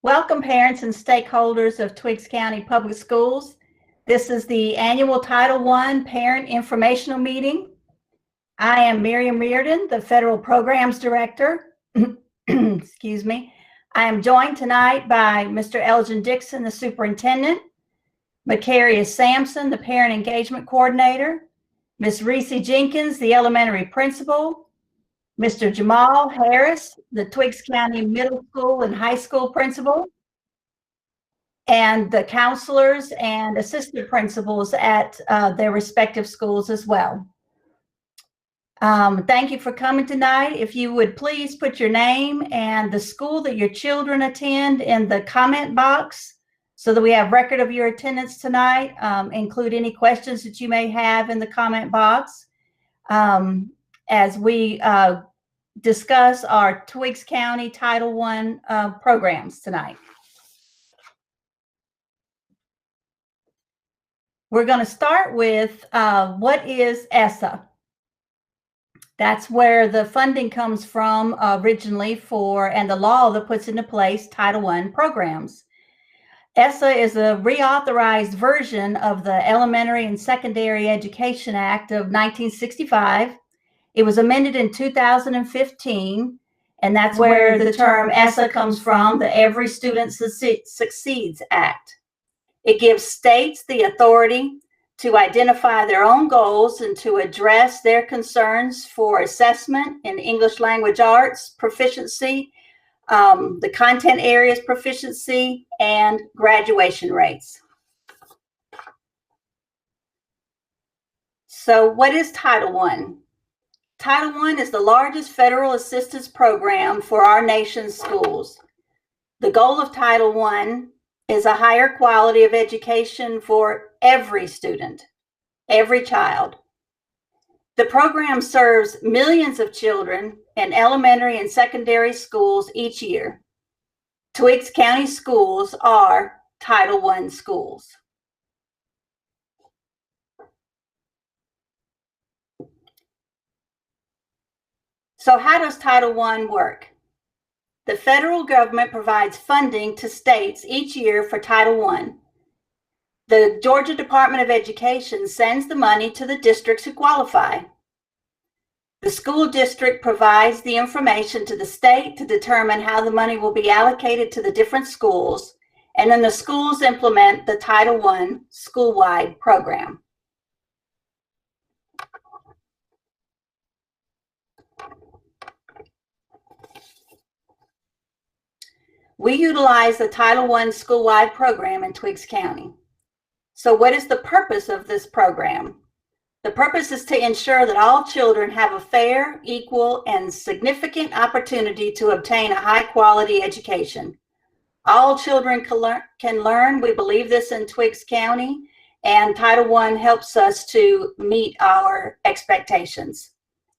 Welcome, parents and stakeholders of Twiggs County Public Schools. This is the annual Title I Parent Informational Meeting. I am Miriam Reardon, the Federal Programs Director. Excuse me. I am joined tonight by Mr. Elgin Dixon, the Superintendent, Macarius Sampson, the Parent Engagement Coordinator, Ms. Reese Jenkins, the Elementary Principal, Mr. Jamal Harris, the Twiggs County Middle School and High School Principal, and the counselors and assistant principals at their respective schools as well. Thank you for coming tonight. If you would please put your name and the school that your children attend in the comment box so that we have record of your attendance tonight. Include any questions that you may have in the comment box as we discuss our Twiggs County Title I programs tonight. We're going to start with what is ESSA? That's where the funding comes from originally for, and the law that puts into place Title I programs. ESSA is a reauthorized version of the Elementary and Secondary Education Act of 1965. It was amended in 2015, and that's where the term ESSA comes from, the Every Student Succeeds Act. It gives states the authority to identify their own goals and to address their concerns for assessment in English language arts proficiency, the content areas proficiency, and graduation rates. So what is Title I? Title I is the largest federal assistance program for our nation's schools. The goal of Title I is a higher quality of education for every student, every child. The program serves millions of children in elementary and secondary schools each year. Twiggs County schools are Title I schools. So how does Title I work? The federal government provides funding to states each year for Title I. The Georgia Department of Education sends the money to the districts who qualify. The school district provides the information to the state to determine how the money will be allocated to the different schools, and then the schools implement the Title I school-wide program. We utilize the Title I school-wide program in Twiggs County. So what is the purpose of this program? The purpose is to ensure that all children have a fair, equal, and significant opportunity to obtain a high-quality education. All children can learn. We believe this in Twiggs County, and Title I helps us to meet our expectations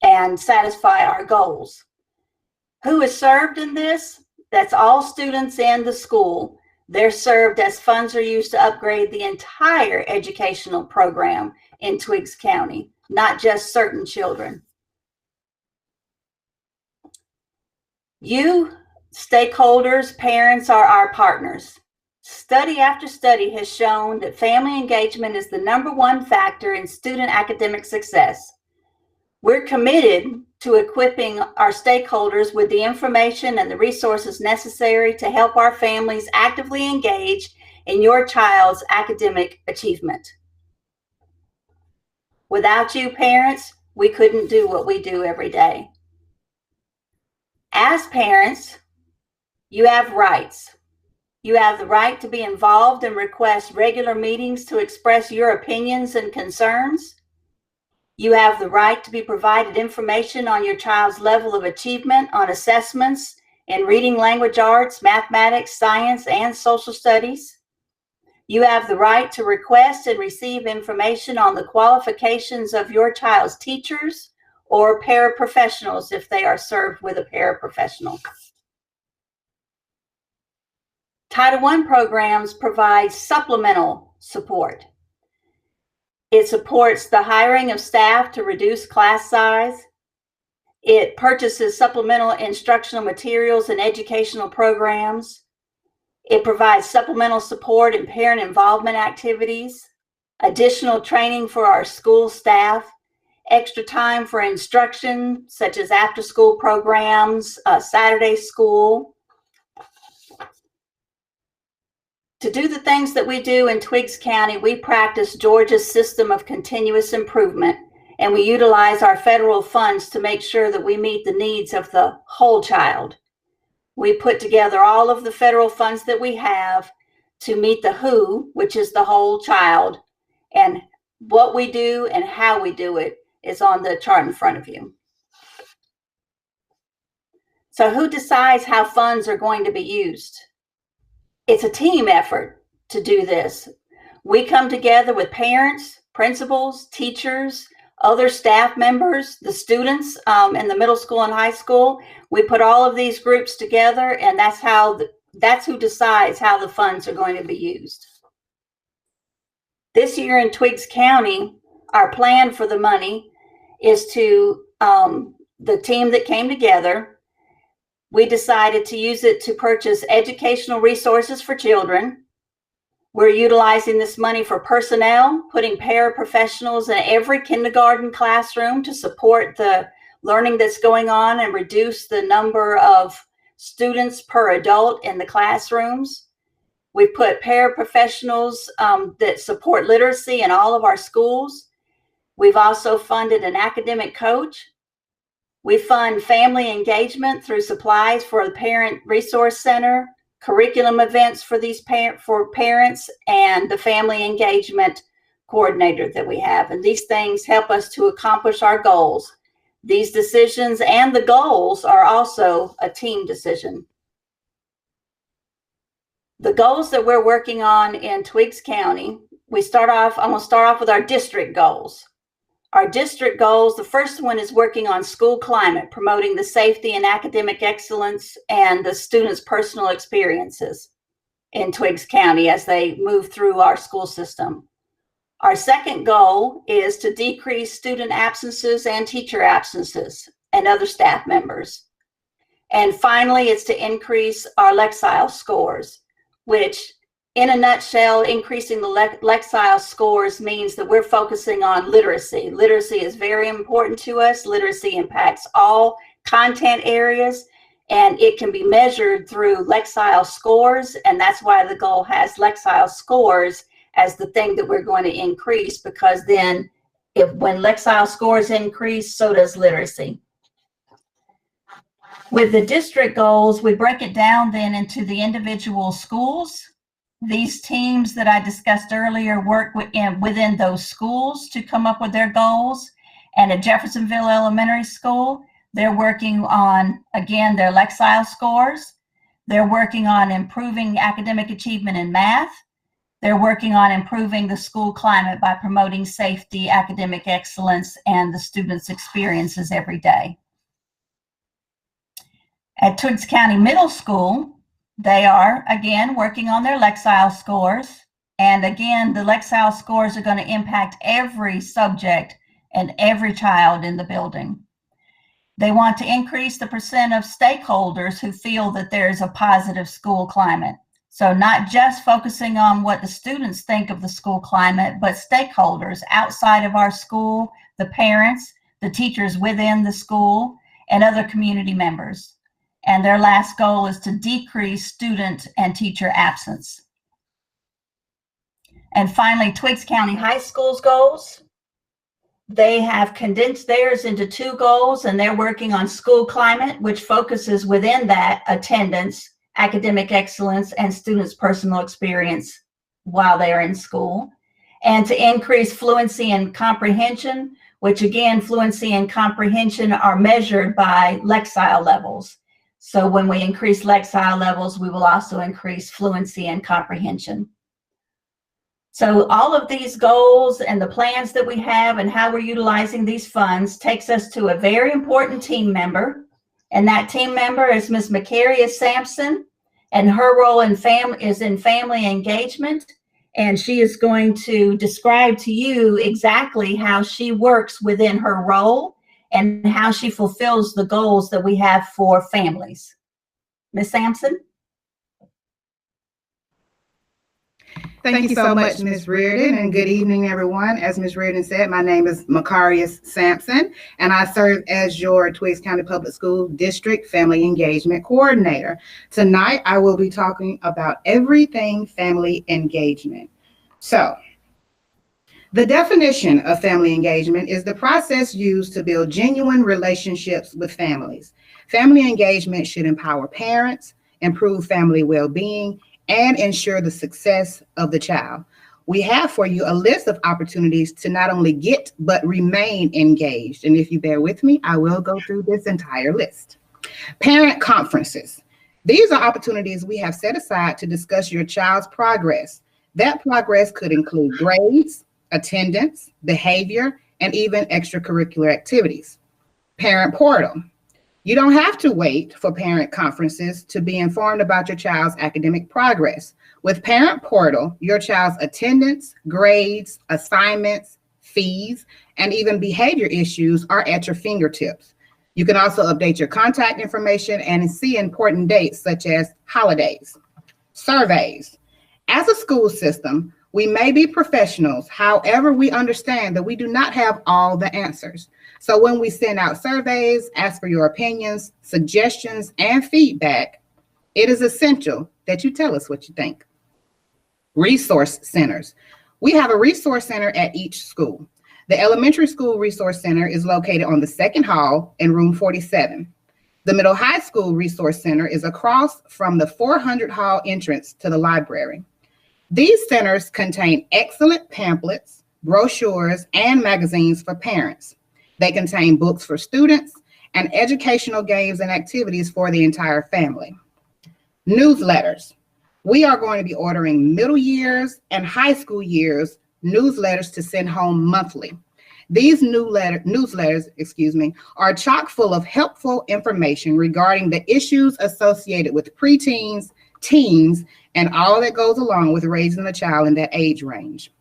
and satisfy our goals. Who is served in this? That's all students in the school. They're served as funds are used to upgrade the entire educational program in Twiggs County, not just certain children. You, stakeholders, parents, are our partners. Study after study has shown that family engagement is the #1 factor in student academic success. We're committed to equipping our stakeholders with the information and the resources necessary to help our families actively engage in your child's academic achievement. Without you, parents, we couldn't do what we do every day. As parents, you have rights. You have the right to be involved and request regular meetings to express your opinions and concerns. You have the right to be provided information on your child's level of achievement on assessments in reading language arts, mathematics, science, and social studies. You have the right to request and receive information on the qualifications of your child's teachers or paraprofessionals if they are served with a paraprofessional. Title I programs provide supplemental support. It supports the hiring of staff to reduce class size. It purchases supplemental instructional materials and educational programs. It provides supplemental support and parent involvement activities, additional training for our school staff, extra time for instruction, such as after-school programs, Saturday school. To do the things that we do in Twiggs County, we practice Georgia's system of continuous improvement, and we utilize our federal funds to make sure that we meet the needs of the whole child. We put together all of the federal funds that we have to meet the who, which is the whole child, and what we do and how we do it is on the chart in front of you. So who decides how funds are going to be used? It's a team effort to do this. We come together with parents, principals, teachers, other staff members, the students in the middle school and high school. We put all of these groups together, and that's who decides how the funds are going to be used. This year in Twiggs County, our plan for the money is to, the team that came together, we decided to use it to purchase educational resources for children. We're utilizing this money for personnel, putting paraprofessionals in every kindergarten classroom to support the learning that's going on and reduce the number of students per adult in the classrooms. We put paraprofessionals that support literacy in all of our schools. We've also funded an academic coach. We fund family engagement through supplies for the Parent Resource Center, curriculum events for parents, and the family engagement coordinator that we have. And these things help us to accomplish our goals. These decisions and the goals are also a team decision. The goals that we're working on in Twiggs County, I'm gonna start off with our district goals. Our district goals, the first one is working on school climate, promoting the safety and academic excellence and the students' personal experiences in Twiggs County as they move through our school system. Our second goal is to decrease student absences and teacher absences and other staff members. And finally, it's to increase our Lexile scores, which in a nutshell, increasing the Lexile scores means that we're focusing on literacy. Literacy is very important to us. Literacy impacts all content areas, and it can be measured through Lexile scores, and that's why the goal has Lexile scores as the thing that we're going to increase, because then when Lexile scores increase, so does literacy. With the district goals, we break it down then into the individual schools. These teams that I discussed earlier work within those schools to come up with their goals. And at Jeffersonville Elementary School, they're working on, again, their Lexile scores. They're working on improving academic achievement in math. They're working on improving the school climate by promoting safety, academic excellence, and the students' experiences every day. At Twiggs County Middle School, they are, again, working on their Lexile scores. And again, the Lexile scores are going to impact every subject and every child in the building. They want to increase the percent of stakeholders who feel that there's a positive school climate. So not just focusing on what the students think of the school climate, but stakeholders outside of our school, the parents, the teachers within the school, and other community members. And their last goal is to decrease student and teacher absence. And finally, Twiggs County High School's goals. They have condensed theirs into 2 goals, and they're working on school climate, which focuses within that attendance, academic excellence, and students' personal experience while they are in school. And to increase fluency and comprehension, which again, fluency and comprehension are measured by Lexile levels. So when we increase Lexile levels, we will also increase fluency and comprehension. So all of these goals and the plans that we have and how we're utilizing these funds takes us to a very important team member. And that team member is Ms. Macaria Sampson, and her role in family engagement. And she is going to describe to you exactly how she works within her role and how she fulfills the goals that we have for families. Ms. Sampson? Thank you so much, Ms. Reardon, and good evening, everyone. As Ms. Reardon said, my name is Macarius Sampson, and I serve as your Twiggs County Public School District Family Engagement Coordinator. Tonight, I will be talking about everything family engagement. So, the definition of family engagement is the process used to build genuine relationships with families. Family engagement should empower parents, improve family well-being, and ensure the success of the child. We have for you a list of opportunities to not only get, but remain engaged. And if you bear with me, I will go through this entire list. Parent conferences. These are opportunities we have set aside to discuss your child's progress. That progress could include grades, attendance, behavior, and even extracurricular activities. Parent portal. You don't have to wait for parent conferences to be informed about your child's academic progress. With Parent Portal, your child's attendance, grades, assignments, fees, and even behavior issues are at your fingertips. You can also update your contact information and see important dates such as holidays. Surveys. As a school system, we may be professionals. However, we understand that we do not have all the answers. So when we send out surveys, ask for your opinions, suggestions, and feedback, it is essential that you tell us what you think. Resource centers. We have a resource center at each school. The elementary school resource center is located on the second hall in room 47. The middle high school resource center is across from the 400 hall entrance to the library. These centers contain excellent pamphlets, brochures, and magazines for parents. They contain books for students and educational games and activities for the entire family. Newsletters. We are going to be ordering middle years and high school years newsletters to send home monthly. These newsletters, are chock full of helpful information regarding the issues associated with preteens, teens, and all that goes along with raising a child in that age range.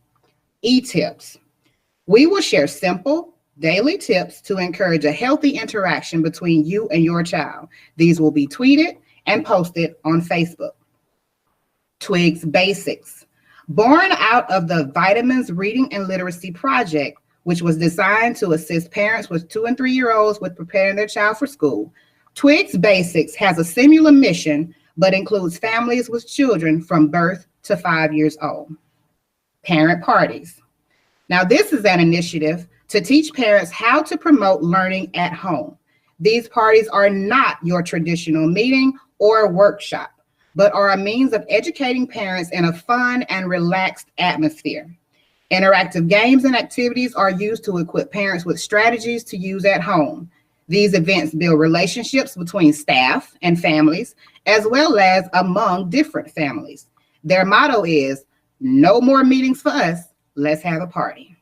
E-tips. We will share simple, daily tips to encourage a healthy interaction between you and your child. These will be tweeted and posted on Facebook. Twigs Basics. Born out of the Vitamins Reading and Literacy Project, which was designed to assist parents with 2 and 3-year-olds with preparing their child for school, Twigs Basics has a similar mission, but includes families with children from birth to 5 years old. Parent parties. Now, this is an initiative to teach parents how to promote learning at home. These parties are not your traditional meeting or workshop, but are a means of educating parents in a fun and relaxed atmosphere. Interactive games and activities are used to equip parents with strategies to use at home. These events build relationships between staff and families, as well as among different families. Their motto is, no more meetings for us, let's have a party.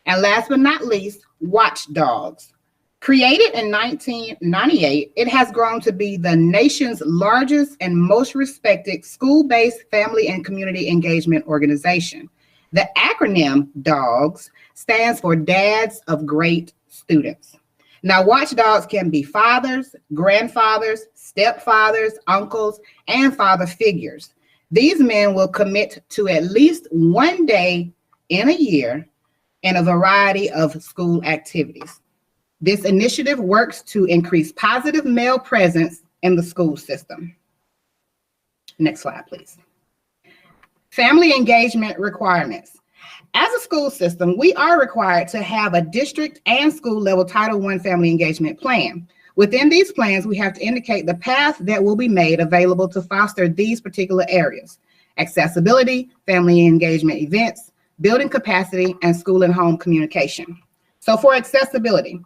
And last but not least, Watchdogs. Created in 1998, it has grown to be the nation's largest and most respected school-based family and community engagement organization. The acronym DOGS stands for Dads of Great Students. Now, watchdogs can be fathers, grandfathers, stepfathers, uncles, and father figures. These men will commit to at least one day in a year in a variety of school activities. This initiative works to increase positive male presence in the school system. Next slide, please. Family engagement requirements. As a school system, we are required to have a district and school level Title I family engagement plan. Within these plans, we have to indicate the path that will be made available to foster these particular areas: accessibility, family engagement events, building capacity, and school and home communication. So for accessibility,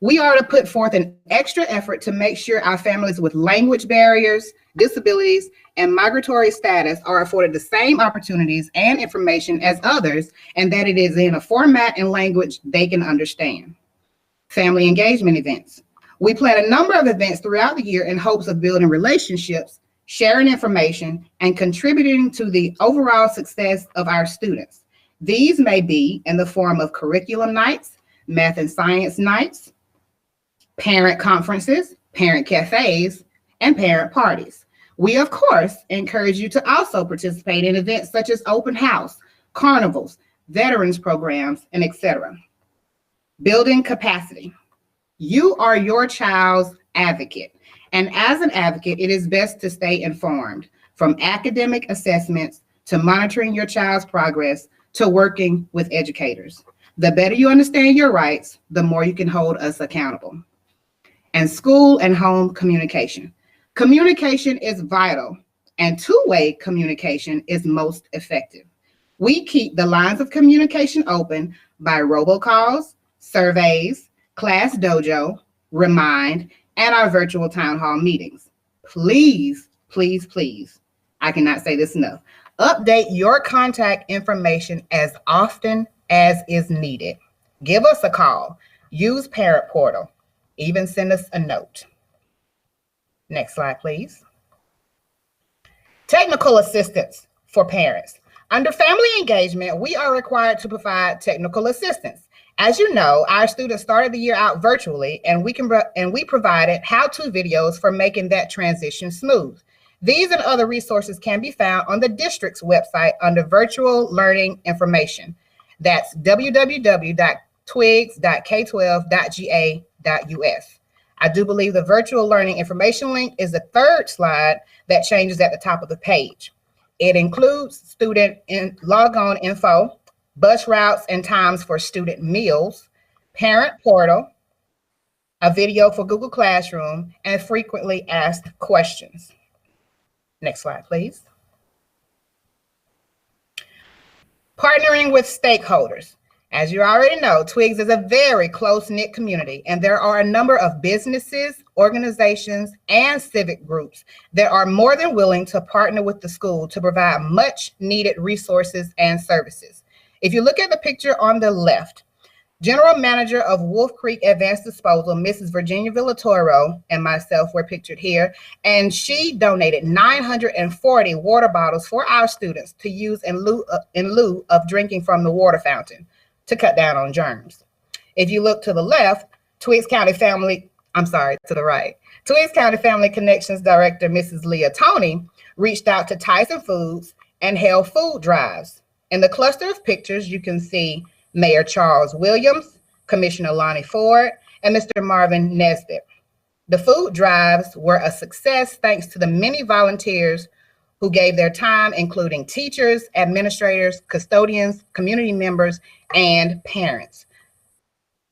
we are to put forth an extra effort to make sure our families with language barriers, disabilities, and migratory status are afforded the same opportunities and information as others, and that it is in a format and language they can understand. Family engagement events. We plan a number of events throughout the year in hopes of building relationships, sharing information, and contributing to the overall success of our students. These may be in the form of curriculum nights, math and science nights, parent conferences, parent cafes, and parent parties. We, of course, encourage you to also participate in events such as open house, carnivals, veterans programs, and etc. Building capacity. You are your child's advocate. And as an advocate, it is best to stay informed, from academic assessments to monitoring your child's progress to working with educators. The better you understand your rights, the more you can hold us accountable. And school and home communication. Communication is vital, and two-way communication is most effective. We keep the lines of communication open by robocalls, surveys, Class Dojo, Remind, and our virtual town hall meetings. Please, please, please, I cannot say this enough, update your contact information as often as is needed. Give us a call, use Parent Portal, even send us a note. Next slide, please. Technical assistance for parents. Under family engagement, we are required to provide technical assistance. As you know, our students started the year out virtually, and we provided how-to videos for making that transition smooth. These and other resources can be found on the district's website under virtual learning information. That's www.twigs.k12.ga.us. I do believe the virtual learning information link is the third slide that changes at the top of the page. It includes student log-on info, bus routes and times for student meals, Parent Portal, a video for Google Classroom, and frequently asked questions. Next slide, please. Partnering with stakeholders. As you already know, Twigs is a very close-knit community, and there are a number of businesses, organizations, and civic groups that are more than willing to partner with the school to provide much-needed resources and services. If you look at the picture on the left, General Manager of Wolf Creek Advanced Disposal, Mrs. Virginia Villatoro, and myself were pictured here, and she donated 940 water bottles for our students to use in lieu of drinking from the water fountain to cut down on germs. If you look to the left, to the right, Twigs County Family Connections Director, Mrs. Leah Toney, reached out to Tyson Foods and held food drives. In the cluster of pictures, you can see Mayor Charles Williams, Commissioner Lonnie Ford, and Mr. Marvin Nesbitt. The food drives were a success thanks to the many volunteers who gave their time, including teachers, administrators, custodians, community members, and parents.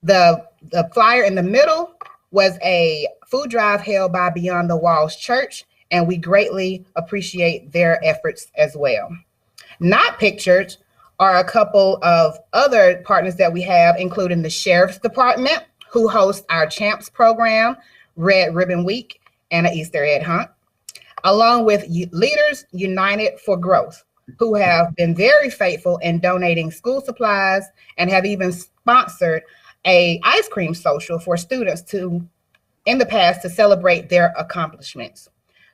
The flyer in the middle was a food drive held by Beyond the Walls Church, and we greatly appreciate their efforts as well. Not pictured are a couple of other partners that we have, including the Sheriff's Department, who hosts our Champs program, Red Ribbon Week, and an Easter egg hunt, along with Leaders United for Growth, who have been very faithful in donating school supplies and have even sponsored an ice cream social for students in the past to celebrate their accomplishments.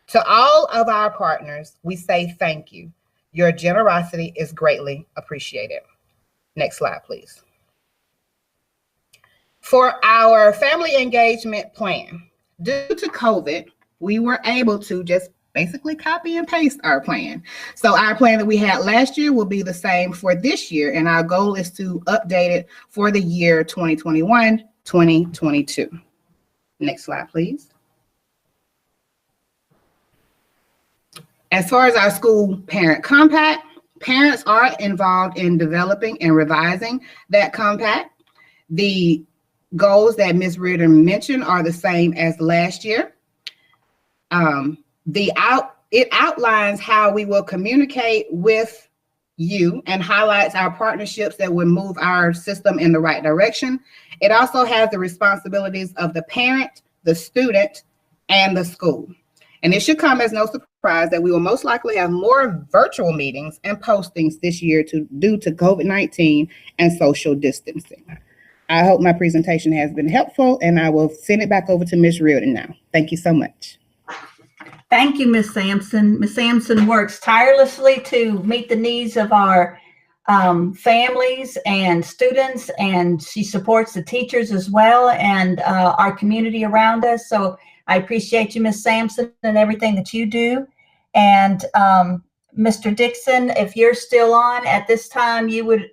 To all of our partners, we say thank you. Your generosity is greatly appreciated. Next slide, please. For our family engagement plan, due to COVID, we were able to just basically copy and paste our plan. So our plan that we had last year will be the same for this year, and our goal is to update it for the year 2021-2022. Next slide, please. As far as our school parent compact, parents are involved in developing and revising that compact. The goals that Ms. Reardon mentioned are the same as last year. It outlines how we will communicate with you and highlights our partnerships that will move our system in the right direction. It also has the responsibilities of the parent, the student, and the school. And it should come as no surprise that we will most likely have more virtual meetings and postings this year due to COVID-19 and social distancing. I hope my presentation has been helpful, and I will send it back over to Ms. Reardon now. Thank you so much. Thank you, Ms. Sampson. Ms. Sampson works tirelessly to meet the needs of our families and students, and she supports the teachers as well and our community around us. So I appreciate you, Ms. Sampson, and everything that you do. And Mr. Dixon, if you're still on at this time, you would,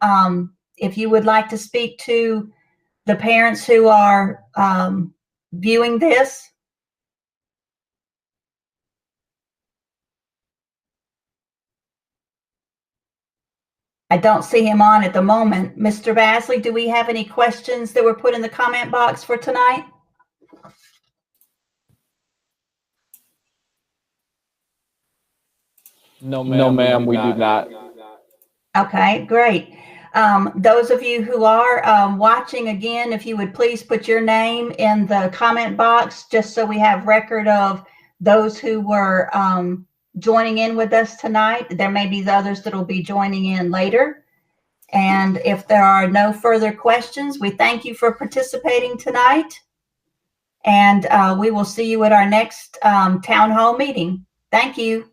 if you would like to speak to the parents who are viewing this. I don't see him on at the moment. Mr. Basley, do we have any questions that were put in the comment box for tonight? No, ma'am, we do not. Okay, great. Those of you who are watching, again, if you would please put your name in the comment box, just so we have record of those who were joining in with us tonight. There may be others that will be joining in later. And if there are no further questions, we thank you for participating tonight. And we will see you at our next town hall meeting. Thank you.